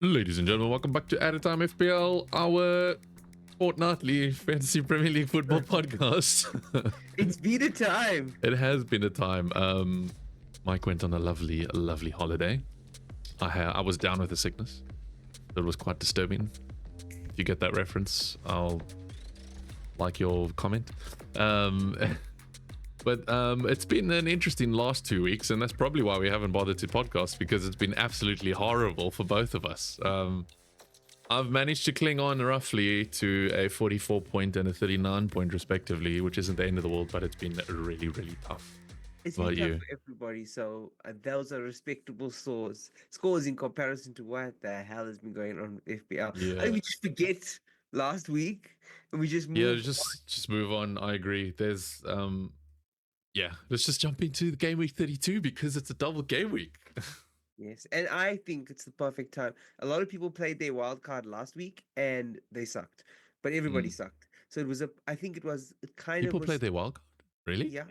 Ladies and gentlemen, welcome back to Added Time FPL, our fortnightly fantasy Premier League football podcast. It's been a time. It has been a time. Mike went on a lovely holiday. I was down with a sickness. It was quite disturbing. If you get that reference, I'll like your comment. But it's been an interesting last 2 weeks, and that's probably why we haven't bothered to podcast, because it's been absolutely horrible for both of us. I've managed to cling on roughly to a 44 point and a 39 point respectively, which isn't the end of the world, but it's been really tough. It's What been about tough you? for everybody. So those are respectable scores in comparison to what the hell has been going on with FPL. I Yeah. think we just forget last week and we just Yeah, move. just move on. I agree. There's yeah, let's just jump into the game week 32 because it's a double game week. Yes, and I think it's the perfect time. A lot of people played their wild card last week and they sucked, but everybody sucked. So it was I think it was it kind of People play was their wild card. Really? yeah.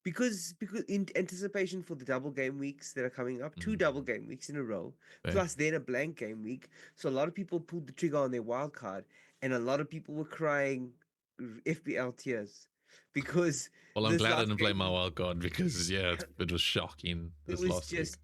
Because in anticipation for the double game weeks that are coming up, two double game weeks in a row, Fair. plus then a blank game week. So a lot of people pulled the trigger on their wild card, and a lot of people were crying FBL tears because Well, I'm this glad I last didn't play game my week, wild card because it was shocking it this was last week. just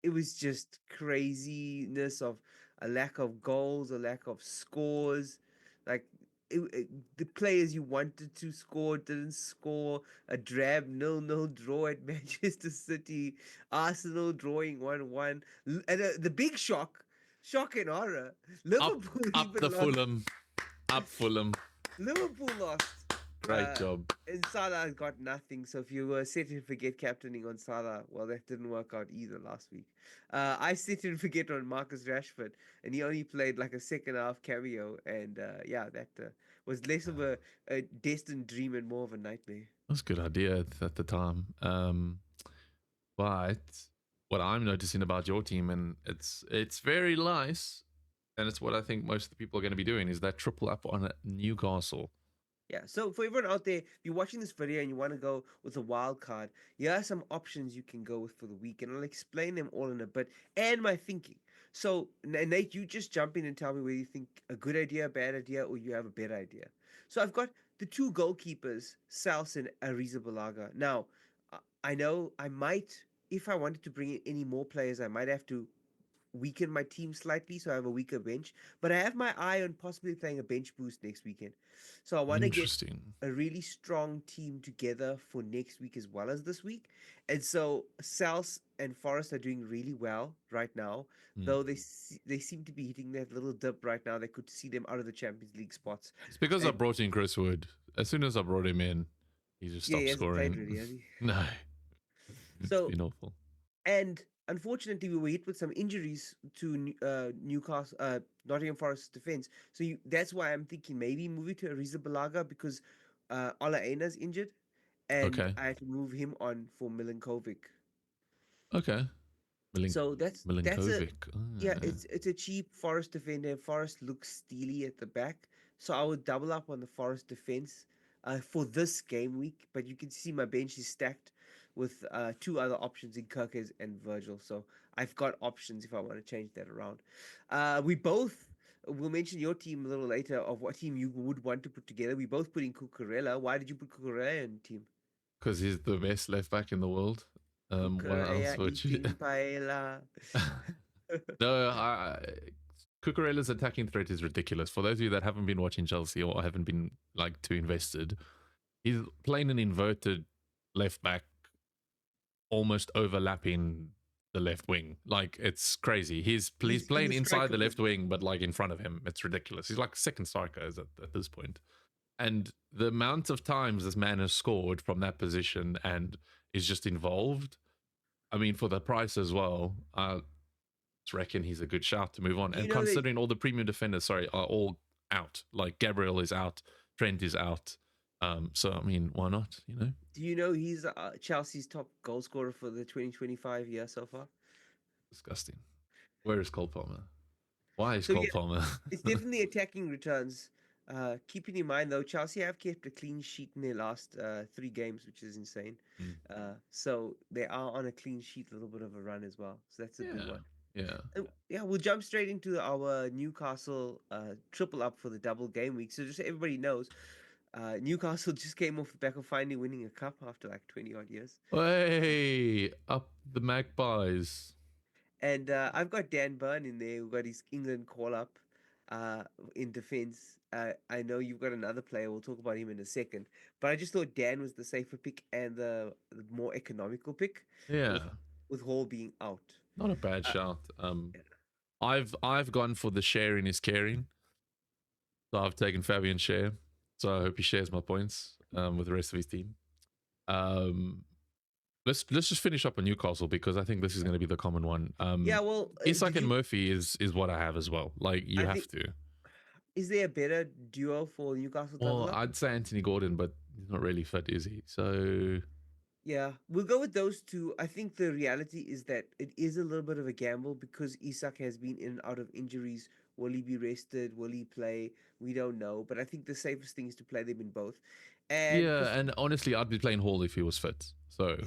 it was just craziness of a lack of goals, a lack of scores, like the players you wanted to score didn't score. A drab 0-0 draw at Manchester City, Arsenal drawing 1-1, and the big shock and horror, Liverpool Up the even lost. Fulham. Up Fulham. Liverpool lost. Great job. And Salah got nothing. So if you were set and forget captaining on Salah, well, that didn't work out either last week. I set and forget on Marcus Rashford, and he only played like a second half cameo. And yeah, that was less of a destined dream and more of a nightmare. That's a good idea at the time. But what I'm noticing about your team, and it's very nice, and it's what I think most of the people are going to be doing, is that triple up on Newcastle. Yeah, so for everyone out there, if you're watching this video and you want to go with a wild card, here are some options you can go with for the week, and I'll explain them all in a bit and my thinking. So, Nate, you just jump in and tell me whether you think a good idea, a bad idea, or you have a better idea. So, I've got the two goalkeepers, Sals and Arrizabalaga. Now, I know I might, if I wanted to bring in any more players, I might have to weaken my team slightly so I have a weaker bench. But I have my eye on possibly playing a bench boost next weekend. So I want to get Interesting. a really strong team together for next week as well as this week. And so South and Forest are doing really well right now, though they seem to be hitting that little dip right now. They could see them out of the Champions League spots. It's because I And brought in Chris Wood. As soon as I brought him in, he just yeah, he stopped hasn't played really, scoring. has he? No, it's So been awful. and unfortunately, we were hit with some injuries to Newcastle, Nottingham Forest defense. So that's why I'm thinking maybe move it to Arrizabalaga because Ola Aina's injured, and Okay. I had to move him on for Milinkovic. Okay. So that's a Milinkovic. yeah, it's a cheap Forest defender. Forest looks steely at the back, so I would double up on the Forest defense for this game week. But you can see my bench is stacked with two other options in Kirkes and Virgil. So I've got options if I want to change that around. We both will mention your team a little later of what team you would want to put together. We both put in Cucurella. Why did you put Cucurella in team? Because he's the best left back in the world. What else Cucurella would you? eating paella. No, Cucurella's attacking threat is ridiculous. For those of you that haven't been watching Chelsea or haven't been like too invested, he's playing an inverted left back, almost overlapping the left wing. Like it's crazy. He's He's in playing the inside striker the left position. wing, but like in front of him. It's ridiculous. He's like second striker at this point. And the amount of times this man has scored from that position and is just involved. I mean, for the price as well, I reckon he's a good shout to move on. Do you And know that? considering all the premium defenders, are all out. Like Gabriel is out, Trent is out. So I mean, why not? You know, Do you know he's Chelsea's top goal scorer for the 2025 year so far? disgusting. Where is Cole Palmer? Why is So Cole yeah, Palmer? it's definitely attacking returns. Keeping in mind though, Chelsea have kept a clean sheet in their last three games, which is insane. Mm. So they are on a clean sheet, a little bit of a run as well. So that's a good Yeah. one. Yeah. Yeah, we'll jump straight into our Newcastle triple up for the double game week. So just so everybody knows, Newcastle just came off the back of finally winning a cup after like 20 odd years. Hey, up the Magpies. And I've got Dan Burn in there who got his England call up uh, in defense. I know you've got another player. We'll talk about him in a second. But I just thought Dan was the safer pick and the more economical pick with Yeah, with Hall being out. not a bad Uh, shout. yeah. I've gone for the sharing is caring. So I've taken Fabian share. So I hope he shares my points with the rest of his team. Um, let's just finish up on Newcastle because I think this is going to be the common one. Yeah, well, Isak did and you? Murphy is what I have as well. Like you I have think to. is there a better duo for Newcastle double Well, up? I'd say Anthony Gordon, but he's not really fit, is he? So Yeah, we'll go with those two. I think the reality is that it is a little bit of a gamble because Isak has been in and out of injuries. Will he be rested? Will he play? We don't know. But I think the safest thing is to play them in both. And yeah, Crystal, and honestly, I'd be playing Hall if he was fit. So yeah,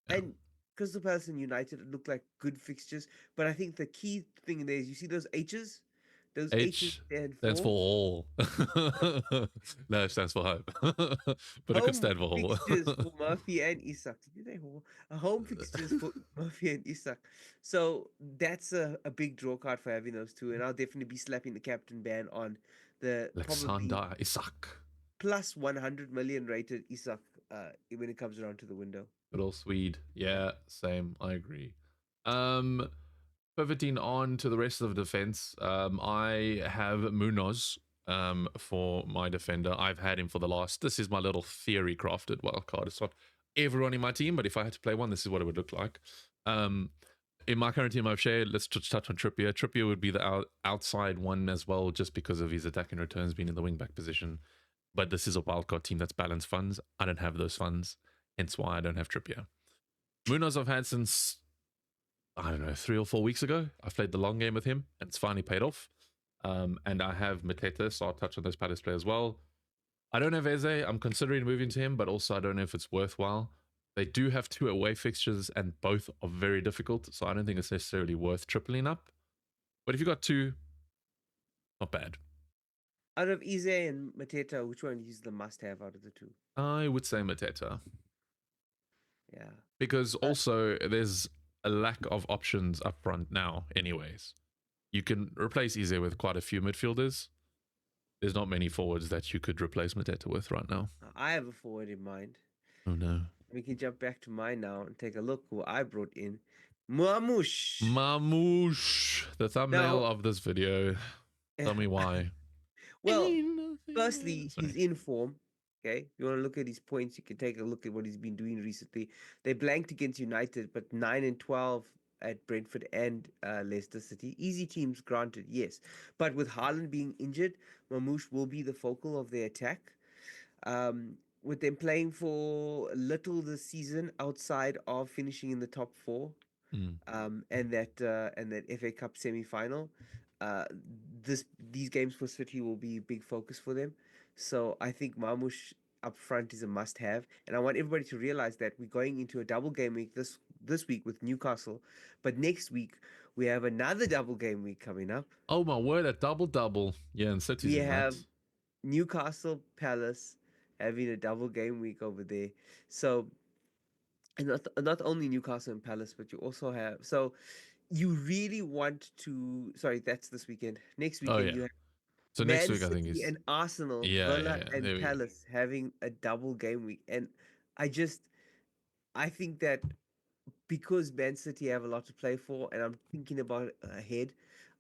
yeah, and Crystal Palace and United look like good fixtures. But I think the key thing there is you see those H's? Those H's H stand stands for for Hall. No, it stands for hope, but it could home stand for Hall. fixtures for Murphy and Isak. Did you say home? Home fixtures for Murphy and Isak. So that's a big draw card for having those two. And I'll definitely be slapping the captain ban on the probably Alexander Isak. plus 100 million rated Isak when it comes around to the window. Good old Swede. Yeah, same. I agree. Um, Pivoting on to the rest of the defense, I have Munoz for my defender. I've had him for the last. This is my little theory crafted wildcard. It's not everyone in my team, but if I had to play one, this is what it would look like. Um, in my current team I've shared, let's just touch on Trippier. Trippier would be the outside one as well, just because of his attacking returns being in the wing back position. But this is a wildcard team that's balanced funds. I don't have those funds, hence why I don't have Trippier. Munoz I've had since, I don't know, 3 or 4 weeks ago. I've played the long game with him, and it's finally paid off. And I have Mateta, so I'll touch on those Palace play as well. I don't have Eze. I'm considering moving to him, but also I don't know if it's worthwhile. They do have 2 away fixtures, and both are very difficult, so I don't think it's necessarily worth tripling up. But if you got 2, not bad. Out of Ize and Mateta, which one is the must have out of the two? I would say Mateta. Yeah. Because also there's a lack of options up front now, anyways. You can replace Eze with quite a few midfielders. There's not many forwards that you could replace Mateta with right now. I have a forward in mind. Oh no. We can jump back to mine now and take a look who I brought in. Muamush. Mamouche, the thumbnail Now, of this video. Tell me why. well, firstly, Sorry. he's in form. Okay, if you want to look at his points, you can take a look at what he's been doing recently. They blanked against United, but 9 and 12 at Brentford and Leicester City. Easy teams, granted, yes. But with Haaland being injured, Mamouche will be the focal of their attack. With them playing for little this season outside of finishing in the top four, Mm. and that FA Cup semi final. Uh, these games for City will be a big focus for them. So I think Marmoush up front is a must have, and I want everybody to realize that we're going into a double game week this week with Newcastle, but next week we have another double game week coming up. Oh my word, a double. Yeah, and City's We in that. have Newcastle Palace having a double game week over there. So and not only Newcastle and Palace, but you also have so you really want to sorry, that's this weekend. Next Oh weekend yeah. you have So next Man week I think City is and Arsenal, yeah. Villa and There we go. Palace having a double game week. And I just I think that because Man City have a lot to play for, and I'm thinking about ahead,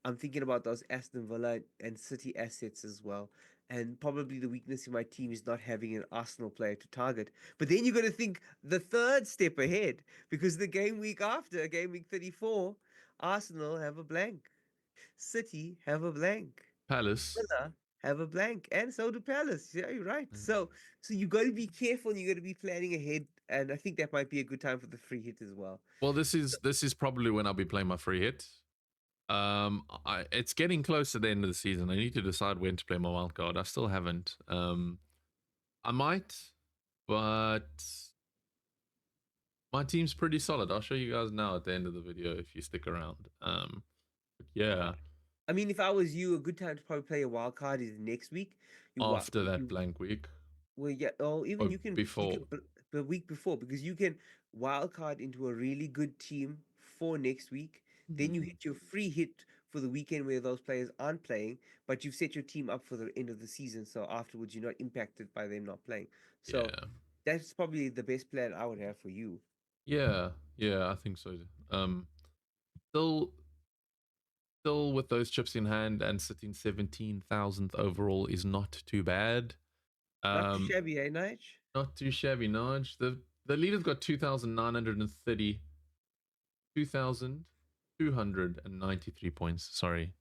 I'm thinking about those Aston Villa and City assets as well. And probably the weakness in my team is not having an Arsenal player to target. But then you're going to think the third step ahead because the game week after, game week 34, Arsenal have a blank, City have a blank, Palace. Villa have a blank, and so do Palace. Yeah, you're right. Mm. So you got to be careful. You got to be planning ahead, and I think that might be a good time for the free hit as well. Well, this is probably when I'll be playing my free hit. It's getting close to the end of the season. I need to decide when to play my wild card. I still haven't. I might, but My team's pretty solid. I'll show you guys now at the end of the video if you stick around. But Uh, yeah, I mean, if I was you, a good time to probably play a wild card is next week. after that You blank week well, yeah. Oh, even or you can before. the week before because you can wild card into a really good team for next week. Then you Mhm. hit your free hit for the weekend where those players aren't playing, but you've set your team up for the end of the season. So afterwards, you're not impacted by them not playing. So Yeah, that's probably the best plan I would have for you. yeah, yeah. I think so. Um, still, still with those chips in hand and sitting 17,000th overall is not too bad. Not too Um, shabby, eh, Nige? not too shabby, Nudge. The leader's got 2,930, 2,293 points. Sorry,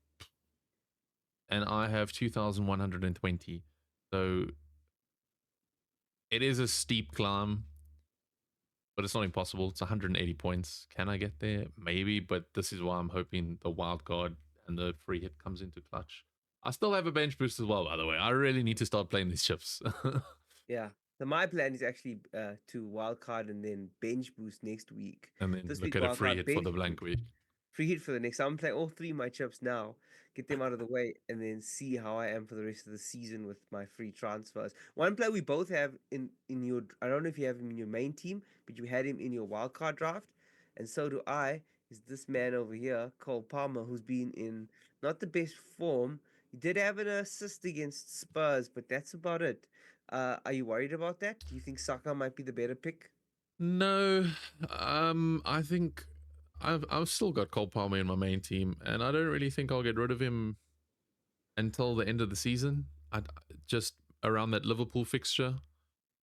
and I have 2,120. So it is a steep climb, but it's not impossible. It's 180 points. Can I get there? Maybe, but this is why I'm hoping the wild card and the free hit comes into clutch. I still have a bench boost as well, by the way. I really need to start playing these chips. Yeah. So my plan is actually to wild card and then bench boost next week. And then This look week at a wild free card hit for the bench blank boost. week. Free hit for the next. I'm playing all three of my chips now, get them out of the way, and then see how I am for the rest of the season with my free transfers. One player we both have in your. I don't know if you have him in your main team, but you had him in your wildcard draft, and so do I. Is this man over here, Cole Palmer, who's been in not the best form. He did have an assist against Spurs, but that's about it. Are you worried about that? Do you think Saka might be the better pick? No, I think I've still got Cole Palmer in my main team, and I don't really think I'll get rid of him until the end of the season. I just around that Liverpool fixture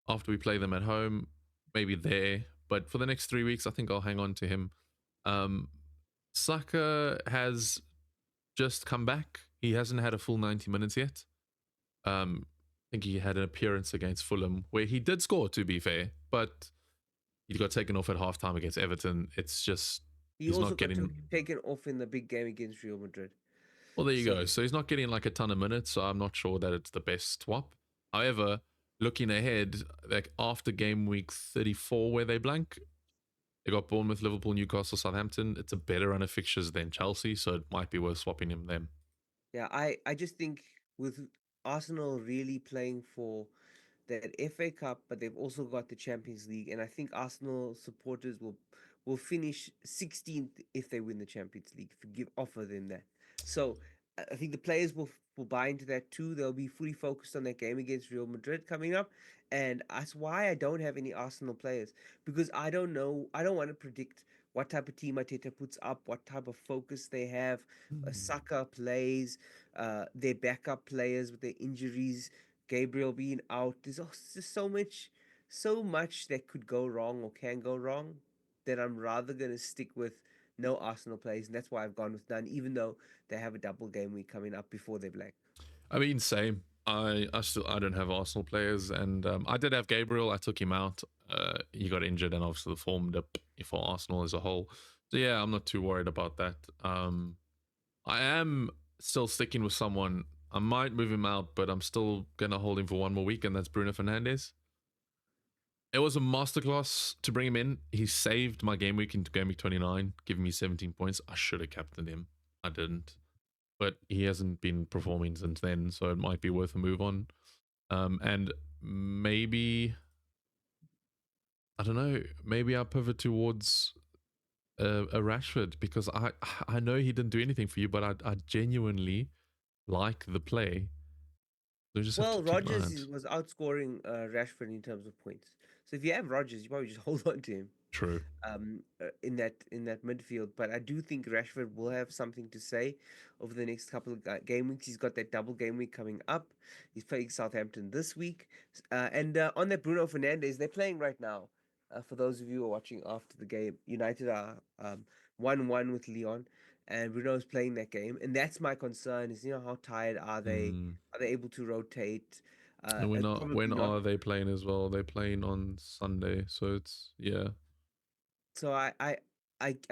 after we play them at home, maybe there. But for the next 3 weeks, I think I'll hang on to him. Um, Saka has just come back. He hasn't had a full 90 minutes yet. I think he had an appearance against Fulham where he did score, to be fair, but he got taken off at halftime against Everton. It's just He he's also not got getting. taken off in the big game against Real Madrid. Well, there you So go. So he's not getting like a ton of minutes. So I'm not sure that it's the best swap. However, looking ahead, like after game week 34, where they blank, they got Bournemouth, Liverpool, Newcastle, Southampton. It's a better run of fixtures than Chelsea, so it might be worth swapping him then. yeah, I just think with Arsenal really playing for that FA Cup, but they've also got the Champions League, and I think Arsenal supporters will finish 16th if they win the Champions League. If you offer them that, so I think the players will buy into that too. They'll be fully focused on that game against Real Madrid coming up, and that's why I don't have any Arsenal players because I don't know. I don't want to predict what type of team Arteta puts up, what type of focus they have. Hmm. Saka plays, their backup players with their injuries, Gabriel being out. There's just so much that could go wrong or can go wrong that I'm rather going to stick with no Arsenal plays. And that's why I've gone with none, even though they have a double game week coming up before they blank. I mean, same. I don't have Arsenal players, and I did have Gabriel. I took him out. He got injured, and obviously the form dipped for Arsenal as a whole. So yeah, I'm not too worried about that. I am still sticking with someone. I might move him out, but I'm still gonna hold him for one more week, and that's Bruno Fernandes. It was a masterclass to bring him in. He saved my game week into game week 29, giving me 17 points. I should have captained him. I didn't, but he hasn't been performing since then, so it might be worth a move on. And maybe I don't know. Maybe I pivot towards a Rashford because I know he didn't do anything for you, but I genuinely like the play. So you just have to Well, keep an eye Rogers out. was outscoring Rashford in terms of points. So if you have Rogers, you probably just hold on to him. True. In that midfield. But I do think Rashford will have something to say over the next couple of game weeks. He's got that double game week coming up. He's playing Southampton this week, and on that Bruno Fernandes, they're playing right now. For those of you who are watching after the game, United are 1-1 with Leon, and Bruno's playing that game, and that's my concern. Is how tired are they? Mm. Are they able to rotate? And we're not. Probably When not. are they playing as well? They're playing on Sunday, so it's yeah. So I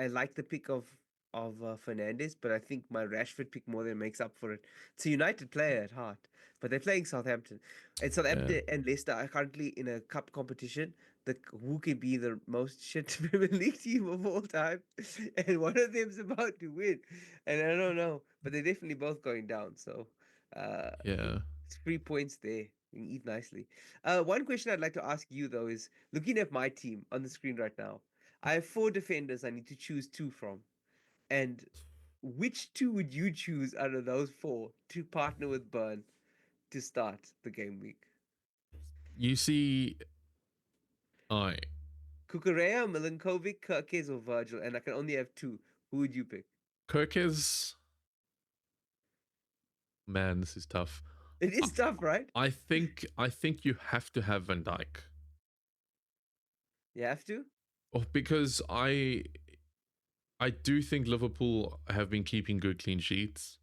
like the pick of Fernandez, but I think my Rashford pick more than makes up for it. It's a United player at heart, but they're playing Southampton, and Yeah. Southampton and Leicester are currently in a cup competition. who can be the most shit Premier League team of all time, and one of them's about to win, and I don't know, but they're definitely both going down. So, uh, Yeah. it's 3 points there. You can eat nicely. One question I'd like to ask you though is looking at my team on the screen right now. I have four defenders I need to choose two from, and which two would you choose out of those four to partner with Burn to start the game week? You see, I Kukurea, Milinkovic, Kirkes, or Virgil, and I can only have two. Who would you pick? Kirkes, man, this is tough. It I, is tough, right? I think you have to have Van Dijk. You have to. Oh, because I do think Liverpool have been keeping good clean sheets,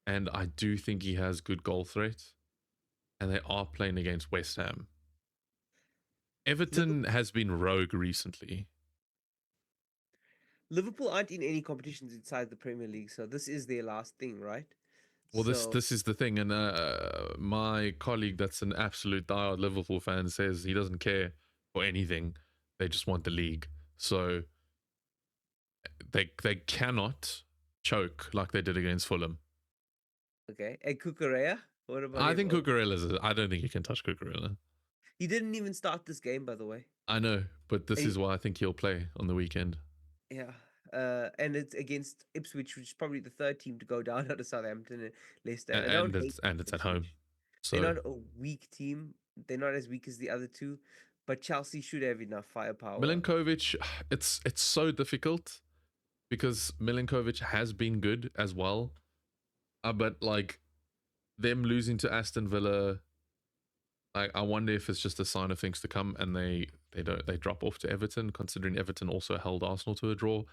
and I do think he has good goal threat, and they are playing against West Ham. Liverpool, Everton has been rogue recently. Liverpool aren't in any competitions inside the Premier League, so this is their last thing, right? Well, this So this is the thing, and my colleague, that's an absolute diehard Liverpool fan, says he doesn't care for anything; they just want the league. So they cannot choke like they did against Fulham. okay, and Kukurea. What about I him? think Oh, Cucurella's. I don't think you can touch Cucurella. he didn't even start this game, by the way. I know, but this And is why I think he'll play on the weekend. yeah, and it's against Ipswich, which is probably the third team to go down out of Southampton and Leicester. And I don't And hate it's at home. Ipswich. They're So not a weak team. They're not as weak as the other two, but Chelsea should have enough firepower. Milinkovic, it's so difficult because Milinkovic has been good as well, but like them losing to Aston Villa, I wonder if it's just a sign of things to come, and they drop off to Everton, considering Everton also held Arsenal to a draw.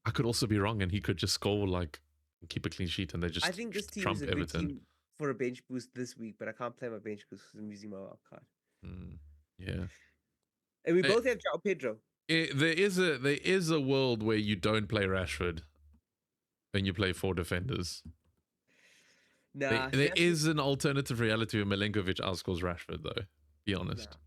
I could also be wrong, and he could just score like keep a clean sheet, and they I just think this team is trump a good Everton. team for a bench boost this week, but I can't play my bench boost because I'm using my wild card. Yeah. And we Eh, both have João Pedro. there is a world where you don't play Rashford and you play four defenders. Nah, There Rashford. is an alternative reality where Milinkovic outscores Rashford, though. Be honest. Nah.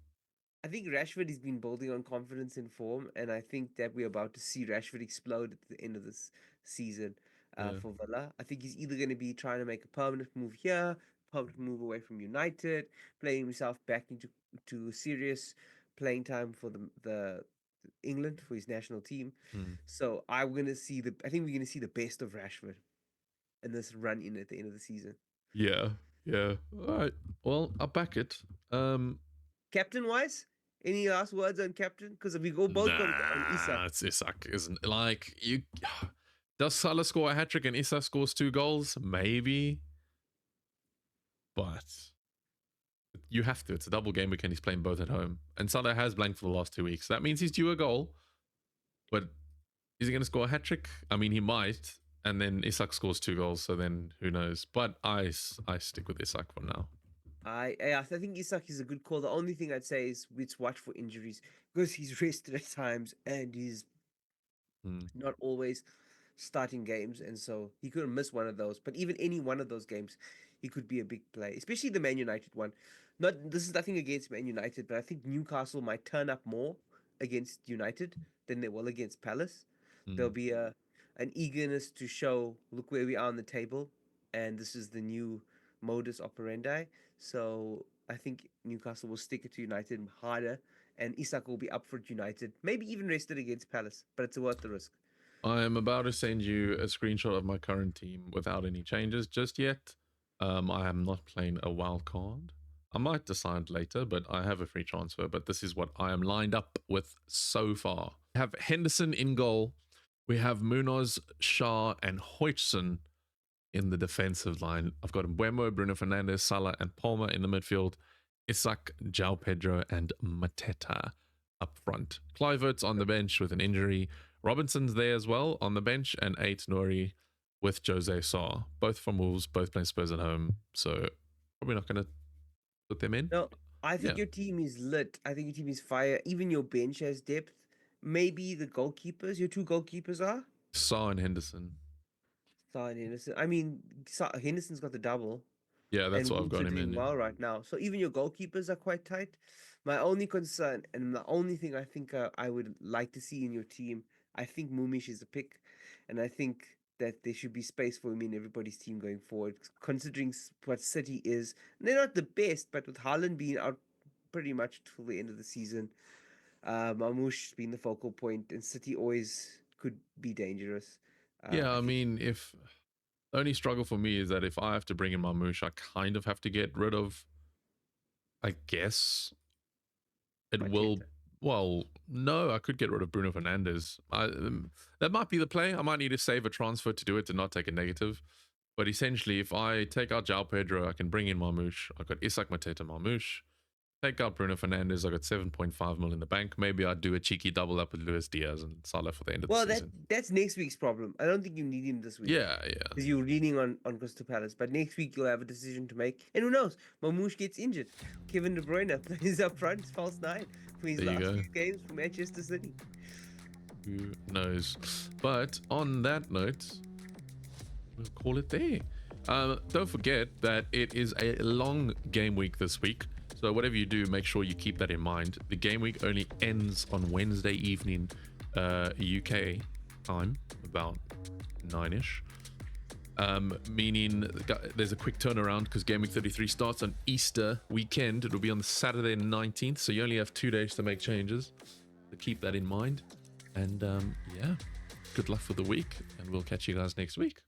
I think Rashford has been building on confidence and form, and I think that we're about to see Rashford explode at the end of this season Yeah. for Villa. I think he's either going to be trying to make a permanent move here, permanent move away from United, playing himself back into serious playing time for the England for his national team. Hmm. So I'm going to see the. I think we're going to see the best of Rashford in this run in at the end of the season. Yeah. Yeah. All right. Well, I'll back it. Captain wise, any last words on captain? Because we go both got on Isak. It's Isak, isn't like you. Does Salah score a hat trick and Isak scores 2 goals? Maybe, but you have to. It's a double game weekend. He's playing both at home, and Salah has blanked for the last 2 weeks. That means he's due a goal, but is he going to score a hat trick? I mean, he might, and then Isak scores 2 goals. So then who knows? But I stick with Isak for now. I think Isak is a good call. The only thing I'd say is let's watch for injuries because he's rested at times and he's not always starting games, and so he could miss one of those. But even any one of those games, he could be a big play, especially the Man United one. Not this is nothing against Man United, but I think Newcastle might turn up more against United than they will against Palace. There'll be an eagerness to show, look where we are on the table, and this is the new modus operandi. So I think Newcastle will stick it to United harder, and Isak will be up for United, maybe even rested against Palace, but it's worth the risk. I am about to send you a screenshot of my current team without any changes just yet. I am not playing a wild card. I might decide later, but I have a free transfer. But this is what I am lined up with so far. We have Henderson in goal. We have Munoz, Shah, and Hoytson in the defensive line. I've got Mbeumo, Bruno Fernandes, Salah, and Palmer in the midfield. Isak, João Pedro, and Mateta up front. Kluivert's on the bench with an injury. Robinson's there as well on the bench, and Ait Nouri with Jose Sarr. Both from Wolves, both playing Spurs at home. So probably not going to put them in. No, I Yeah. think your team is lit. I think your team is fire. Even your bench has depth. Maybe the goalkeepers, your two goalkeepers are Sarr and Henderson. Salah and Henderson. I mean, Henderson's got the double. Yeah, that's and what I've Wolves got are him doing in. well right now. So even your goalkeepers are quite tight. My only concern and the only thing I think I would like to see in your team, I think Mumish is a pick, and I think that there should be space for him in everybody's team going forward, considering what City is. And they're not the best, but with Haaland being out pretty much till the end of the season, Marmoush being the focal point, and City always could be dangerous. Yeah, I I think mean, if the only struggle for me is that if I have to bring in Marmoush, I kind of have to get rid of, I guess, it will. Mateta. Well, no, I could get rid of Bruno Fernandes. That might be the play. I might need to save a transfer to do it to not take a negative. But essentially, if I take out João Pedro, I can bring in Marmoush. I've got Isak Mateta Marmoush. Take out Bruno Fernandes. I got 7.5 mil in the bank. Maybe I'd do a cheeky double up with Luis Diaz and Salah for the end of the Well, season. that's next week's problem. I don't think you need him this week. Yeah, yeah. Because you're leaning on Crystal Palace. But next week you'll have a decision to make. And who knows? Mamouche gets injured. Kevin De Bruyne plays up front, false nine, for his There you last go. few games for Manchester City. Who knows? But on that note, we'll call it there. Don't forget that it is a long game week this week. So whatever you do, make sure you keep that in mind. The game week only ends on Wednesday evening, UK time, about 9ish. Meaning there's a quick turnaround because game week 33 starts on Easter weekend. It'll be on the Saturday 19th, so you only have 2 days to make changes. So keep that in mind. And yeah, good luck for the week, and we'll catch you guys next week.